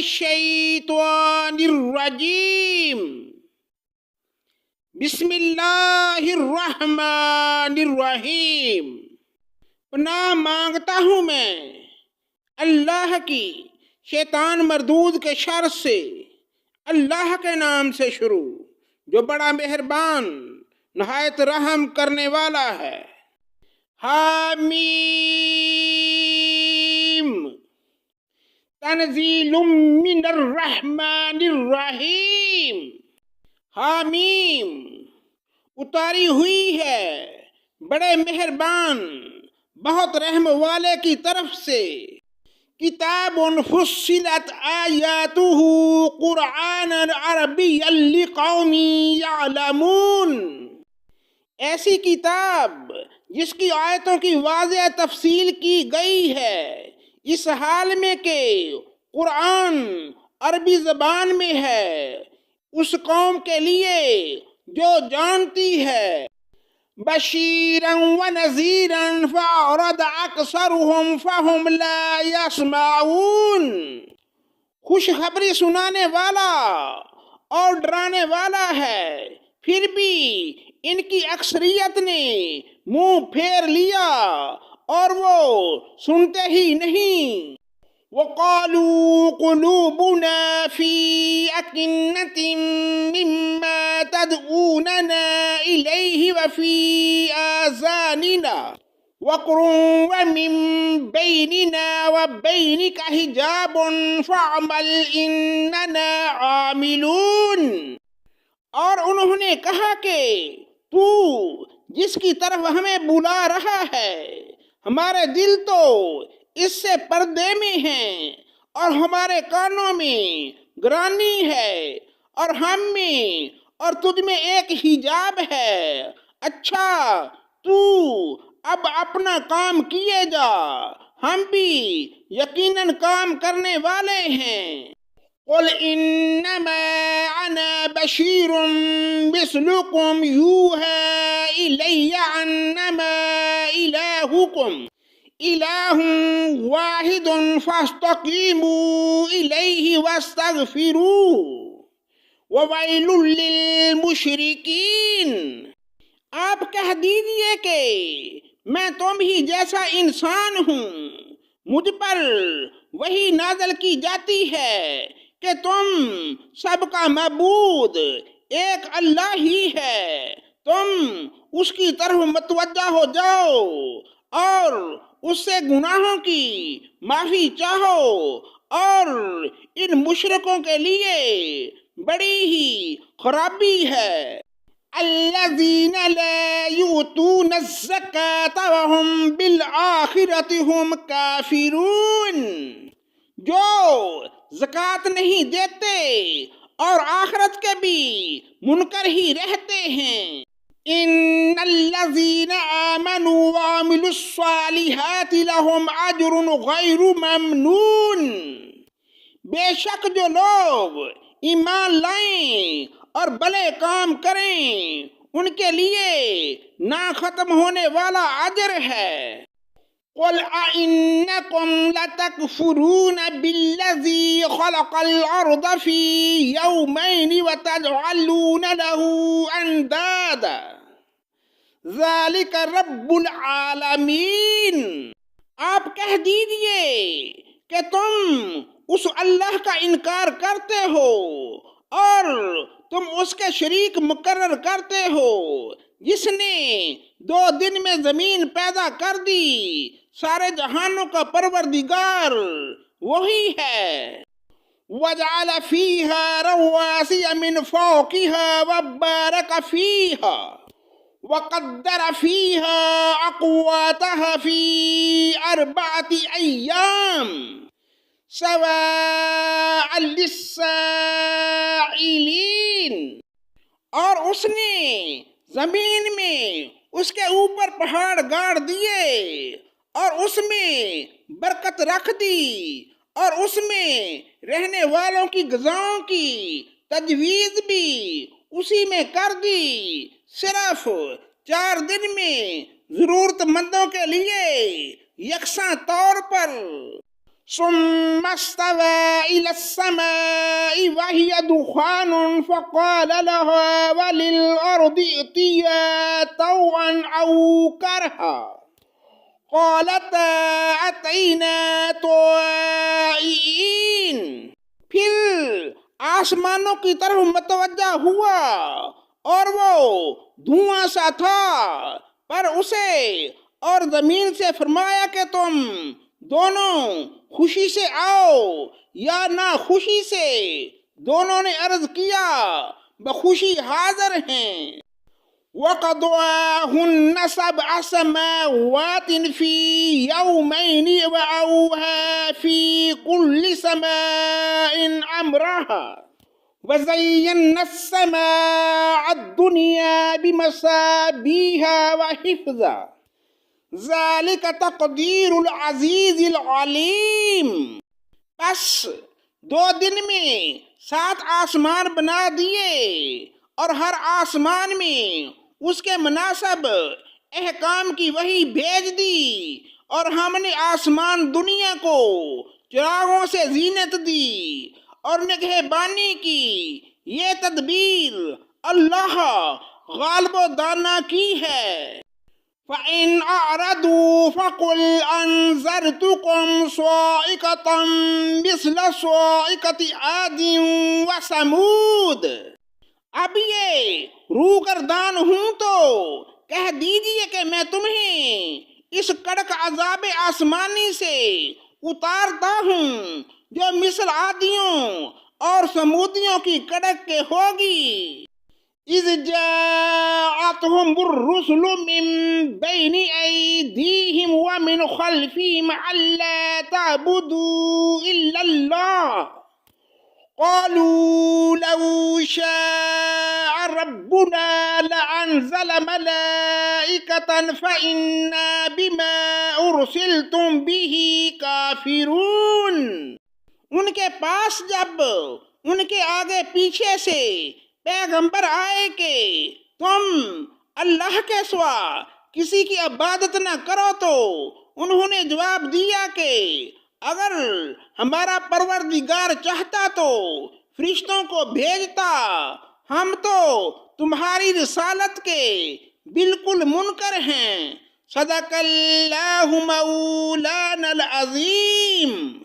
الشیطان الرجیم بسم اللہ الرحمن الرحیم۔ پناہ مانگتا ہوں میں اللہ کی شیطان مردود کے شر سے، اللہ کے نام سے شروع جو بڑا مہربان نہایت رحم کرنے والا ہے۔ حامیم تنزیل من الرحمن الرحیم۔ حامیم اتاری ہوئی ہے بڑے مہربان بہت رحم والے کی طرف سے۔ کتاب فصلت آیاتہ قرآنا عربیا لقوم یعلمون۔ ایسی کتاب جس کی آیتوں کی واضح تفصیل کی گئی ہے، اس حال میں کہ قرآن عربی زبان میں ہے، اس قوم کے لیے جو جانتی ہے۔ بشیرا ونذیرا فأعرض اکثرهم فهم لا یسمعون۔ خوشخبری سنانے والا اور ڈرانے والا ہے، پھر بھی ان کی اکثریت نے منہ پھیر لیا اور وہ سنتے ہی نہیں۔ وَقَالُوا قُلُوبُنَا فِي أَكِنَّةٍ مِّمَّا تَدْعُونَنَا إِلَيْهِ وَفِي آذَانِنَا وَقْرٌ وَمِن بَيْنِنَا وَبَيْنِكَ حِجَابٌ فَاعْمَلْ إِنَّنَا عَامِلُونَ۔ اور انہوں نے کہا کہ تو جس کی طرف ہمیں بلا رہا ہے، ہمارے دل تو اس سے پردے میں ہیں اور ہمارے کانوں میں گرانی ہے، اور ہم میں اور تجھ میں ایک حجاب ہے۔ اچھا تو اب اپنا کام کیے جا، ہم بھی یقیناً کام کرنے والے ہیں۔ قل انما انا بشیر مثلکم یوحی الی انما الہکم الہ واحد فاستقیموا الیہ واستغفروہ وویل للمشرکین۔ آپ کہہ دیجئے کہ میں تم ہی جیسا انسان ہوں، مجھ پر وحی نازل کی جاتی ہے کہ تم سب کا معبود ایک اللہ ہی ہے، تم اس کی طرف متوجہ ہو جاؤ اور اس سے گناہوں کی معافی چاہو، اور ان مشرکوں کے لیے بڑی ہی خرابی ہے۔ الذین لا یؤتون الزکاة وهم بالآخرة هم کافرون۔ جو زکوٰۃ نہیں دیتے اور آخرت کے بھی منکر ہی رہتے ہیں۔ ان الذین آمنوا وعملوا الصالحات لهم اجر غیر ممنون۔ بے شک جو لوگ ایمان لائیں اور بھلے کام کریں، ان کے لیے نہ ختم ہونے والا اجر ہے۔ قل أئنكم لتكفرون بالذي خلق الأرض في يومين وتجعلون له أندادا ذلك رب العالمین۔ آپ کہہ دیجئے کہ تم اس اللہ کا انکار کرتے ہو اور تم اس کے شریک مقرر کرتے ہو جس نے 2 دن میں زمین پیدا کر دی۔ سارے جہانوں کا پروردگار وہی ہے۔ وَجَعَلَ فِيهَا رَوَاسِيَ مِنْ فَوْقِهَا وَبَارَكَ فِيهَا وَقَدَّرَ فِيهَا أَقْوَاتَهَا فِي 4 أَيَّامٍ سَوَاءً لِلسَّائِلِينَ۔ اور اس نے زمین میں اس کے اوپر پہاڑ گاڑ دیے اور اس میں برکت رکھ دی، اور اس میں رہنے والوں کی غذاؤں کی تجویز بھی اسی میں کر دی، صرف 4 دن میں ضرورت مندوں کے لیے یکساں طور پر۔ ثم استوى إلى السماء وهي دخان فقال لها وللأرض ائتيا طوعا أو كرها قالتا أتينا طائعين. پھر آسمانوں کی طرف متوجہ ہوا اور وہ دھواں سا تھا، پر اسے اور زمین سے فرمایا کہ تم دونوں خوشی سے آؤ یا نہ خوشی سے. دونوں نے عرض کیا بخوشی حاضر ہیں. وَقَضَاهُنَّ سَبْعَ سَمَاوَاتٍ فِي يَوْمَيْنِ وَأَوْحَىٰ فِي كُلِّ سَمَاءٍ أَمْرَهَا وَزَيَّنَّا السَّمَاءَ الدُّنْيَا بِمَصَابِيحَ وَحِفْظًا ذَلِكَ تَقْدِيرُ الْعَزِيزِ الْعَلِيمِ. بس 2 دن میں 7 آسمان بنا دیے اور ہر آسمان میں اس کے مناسب احکام کی وحی بھیج دی، اور ہم نے آسمان دنیا کو چراغوں سے زینت دی اور نگہبانی کی. یہ تدبیر اللہ غالب و دانا کی ہے. فَإِنْ أَعْرَضُوا فَقُلْ أَنذَرْتُكُمْ صَاعِقَةً مِثْلَ صَاعِقَةِ عَادٍ وَثَمُودَ. اب یہ روگردان ہوں تو کہہ دیجئے کہ میں تمہیں اس کڑک عذاب آسمانی سے اتارتا ہوں جو مثل عادیوں اور سمودیوں کی کڑک کے ہوگی. اذ جاءتهم الرسل من بين أيديهم ومن خلفهم ألا تعبدوا إلا الله قالوا لو شاء ربنا لأنزل ملائكة فإنا بما أرسلتم به كافرون. ان کے پاس جب ان کے آگے پیچھے سے پیغمبر آئے کہ تم اللہ کے سوا کسی کی عبادت نہ کرو، تو انہوں نے جواب دیا کہ اگر ہمارا پروردگار چاہتا تو فرشتوں کو بھیجتا، ہم تو تمہاری رسالت کے بالکل منکر ہیں. صدق اللہ مولانا العظیم.